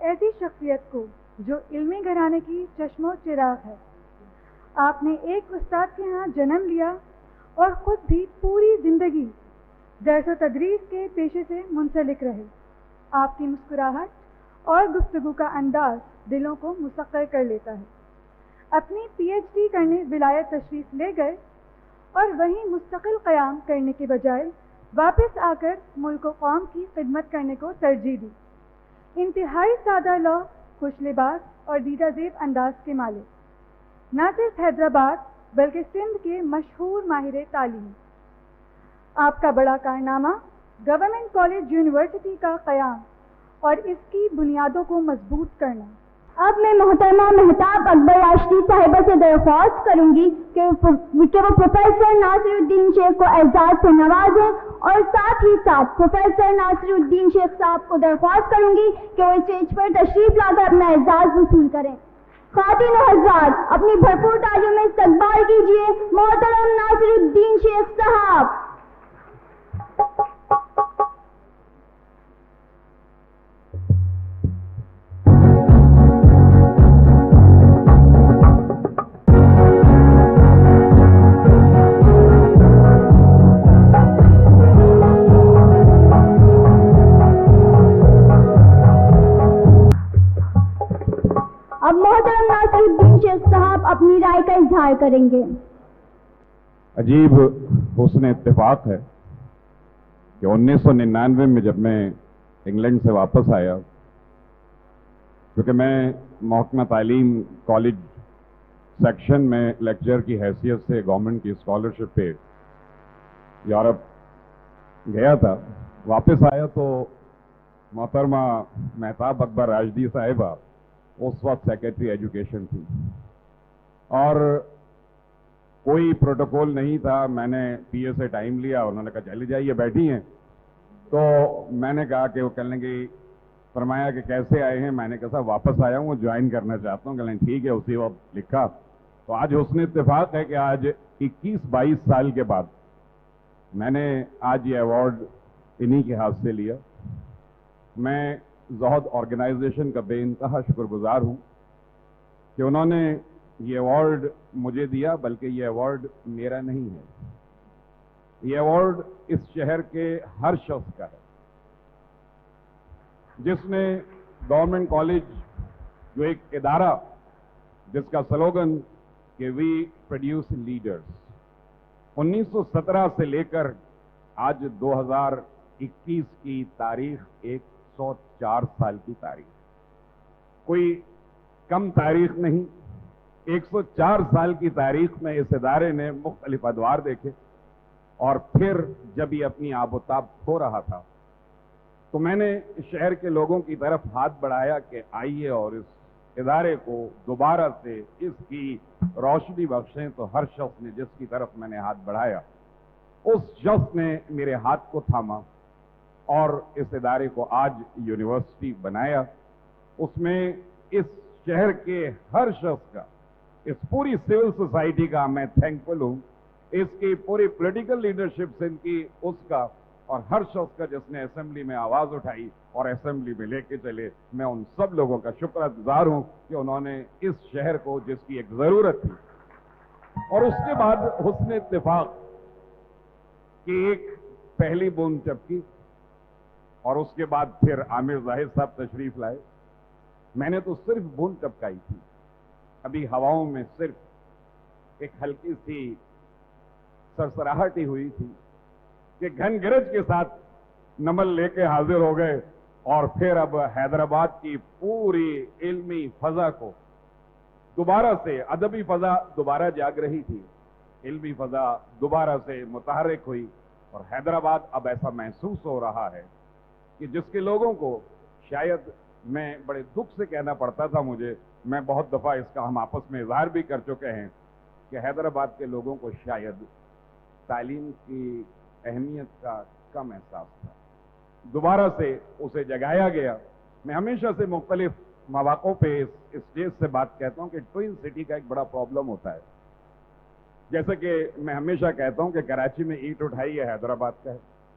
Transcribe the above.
ایسی شخصیت کو جو علمی گھرانے کی چشم و چراغ ہے۔ آپ نے ایک استاد کے ہاں جنم لیا اور خود بھی پوری زندگی درس و تدریس کے پیشے سے منسلک رہے۔ آپ کی مسکراہٹ اور گفتگو کا انداز دلوں کو مسخر کر لیتا ہے۔ اپنی پی ایچ ڈی کرنے ولایت تشریف لے گئے اور وہیں مستقل قیام کرنے کے بجائے واپس آ کر ملک و قوم کی خدمت کرنے کو ترجیح دی۔ انتہائی سادہ لوح، خوش لباس اور دیدہ زیب انداز کے مالک، نہ صرف حیدرآباد بلکہ سندھ کے مشہور ماہر تعلیم۔ آپ کا بڑا کارنامہ گورنمنٹ کالج یونیورسٹی کا قیام اور اس کی بنیادوں کو مضبوط کرنا۔ اب میں محترمہ مہتاب اکبر راشدی صاحبہ سے درخواست کروں گی کہ وہ پروفیسر ناصر الدین شیخ کو اعزاز سے نوازیں، اور ساتھ ہی ساتھ پروفیسر ناصر الدین شیخ صاحب کو درخواست کروں گی کہ وہ اسٹیج پر تشریف لا کر اپنا اعزاز وصول کریں۔ خواتین و حضرات، اپنی بھرپور تالیوں میں استقبال کیجیے محترم ناصر الدین شیخ صاحب۔ اب محترم ناصر الدین شیخ صاحب اپنی رائے کا اظہار کریں گے۔ عجیب حسن اتفاق ہے کہ 1999 میں جب میں انگلینڈ سے واپس آیا، کیونکہ میں محکمہ تعلیم کالج سیکشن میں لیکچر کی حیثیت سے گورنمنٹ کی اسکالرشپ پہ یورپ گیا تھا، واپس آیا تو محترمہ مہتاب اکبر راشدی صاحبہ اس وقت سیکرٹری ایجوکیشن تھی، اور کوئی پروٹوکول نہیں تھا۔ میں نے پی اے سے ٹائم لیا، انہوں نے کہا چلی جائیے، بیٹھی ہیں۔ تو میں نے کہا کہ وہ کہنے لگی، فرمایا کہ کیسے آئے ہیں؟ میں نے کہا صاحب واپس آیا ہوں، جوائن کرنا چاہتا ہوں۔ کہنے لگی ٹھیک ہے، اسی وقت لکھا۔ تو آج حسن اتفاق ہے کہ آج 21-22 سال کے بعد میں نے آج یہ ایوارڈ انہی کے ہاتھ سے لیا۔ میں زہد آرگنائزیشن کا بے انتہا شکر گزار ہوں کہ انہوں نے یہ ایوارڈ مجھے دیا، بلکہ یہ ایوارڈ میرا نہیں ہے، یہ ایوارڈ اس شہر کے ہر شخص کا ہے جس نے گورنمنٹ کالج، جو ایک ادارہ جس کا سلوگن کہ وی پروڈیوس لیڈرز، 1917 سے لے کر آج 2021 کی تاریخ 104 سال کی تاریخ، کوئی کم تاریخ نہیں۔ 104 سال کی تاریخ میں اس ادارے نے مختلف ادوار دیکھے، اور پھر جب یہ اپنی آب و تاب کھو رہا تھا تو میں نے شہر کے لوگوں کی طرف ہاتھ بڑھایا کہ آئیے اور اس ادارے کو دوبارہ سے اس کی روشنی بخشیں۔ تو ہر شخص نے، جس کی طرف میں نے ہاتھ بڑھایا، اس شخص نے میرے ہاتھ کو تھاما اور اس ادارے کو آج یونیورسٹی بنایا۔ اس میں اس شہر کے ہر شخص کا، اس پوری سول سوسائٹی کا میں تھینکفل ہوں، اس کی پوری پولیٹیکل لیڈرشپ سندھ کی، اس کا، اور ہر شخص کا جس نے اسمبلی میں آواز اٹھائی اور اسمبلی میں لے کے چلے۔ میں ان سب لوگوں کا شکر گزار ہوں کہ انہوں نے اس شہر کو، جس کی ایک ضرورت تھی، اور اس کے بعد حسن اتفاق کہ ایک پہلی بوند ٹپکی، اور اس کے بعد پھر عامر زاہد صاحب تشریف لائے۔ میں نے تو صرف بوند ٹپکائی تھی، ابھی ہواؤں میں صرف ایک ہلکی سی سرسراہٹ ہی ہوئی تھی کہ گھن گرج کے ساتھ نمل لے کے حاضر ہو گئے، اور پھر اب حیدرآباد کی پوری علمی فضا کو دوبارہ سے، ادبی فضا دوبارہ جاگ رہی تھی، علمی فضا دوبارہ سے متحرک ہوئی، اور حیدرآباد اب ایسا محسوس ہو رہا ہے کہ جس کے لوگوں کو شاید، میں بڑے دکھ سے کہنا پڑتا تھا مجھے، میں بہت دفعہ اس کا ہم آپس میں اظہار بھی کر چکے ہیں کہ حیدرآباد کے لوگوں کو شاید تعلیم کی اہمیت کا کم احساس تھا، دوبارہ سے اسے جگایا گیا۔ میں ہمیشہ سے مختلف مواقعوں پہ اس اسٹیج سے بات کہتا ہوں کہ ٹوئن سٹی کا ایک بڑا پرابلم ہوتا ہے۔ جیسے کہ میں ہمیشہ کہتا ہوں کہ کراچی میں اینٹ اٹھائی ہے حیدرآباد کا ہے،